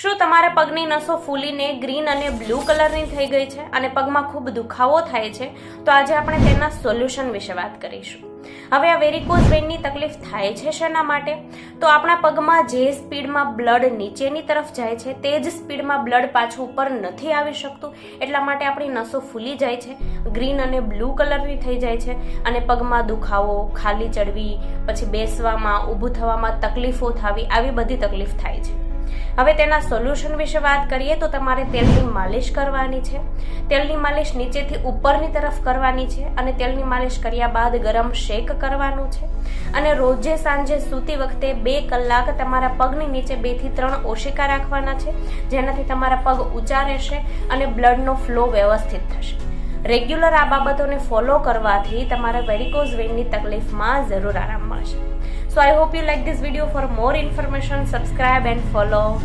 શું તમારા પગની નસો ફૂલીને ગ્રીન અને બ્લુ કલરની થઈ ગઈ છે અને પગમાં ખૂબ દુખાવો થાય છે? તો આજે આપણે તેના સોલ્યુશન વિશે વાત કરીશું. હવે આ વેરિકોઝ વેઇનની તકલીફ થાય છે શેના માટે? તો આપણા પગમાં જે સ્પીડમાં બ્લડ નીચેની તરફ જાય છે તે જ સ્પીડમાં બ્લડ પાછું ઉપર નથી આવી શકતું, એટલા માટે આપણી નસો ફૂલી જાય છે, ગ્રીન અને બ્લુ કલરની થઈ જાય છે અને પગમાં દુખાવો, ખાલી ચડવી, પછી બેસવામાં, ઊભું થવામાં તકલીફો થવી, આવી બધી તકલીફ થાય છે. હવે તેના સોલ્યુશન વિશે વાત કરીએ તો તમારે તેલની માલિશ કરવાની છે. તેલની માલિશ નીચેથી ઉપરની તરફ કરવાની છે અને તેલની માલિશ કર્યા બાદ ગરમ શેક કરવાનું છે અને રોજે સાંજે સૂતી વખતે 2 કલાક તમારા પગની નીચે 2 થી 3 ઓશિકા રાખવાના છે, જેનાથી તમારા પગ ઊંચા રહેશે અને બ્લડનો ફ્લો વ્યવસ્થિત થશે. રેગ્યુલર આ બાબતોને ફોલો કરવાથી તમારા વેરિકોઝ વેઇનની તકલીફમાં જરૂર આરામ મળશે. So I hope you like this video. For more information, subscribe and follow.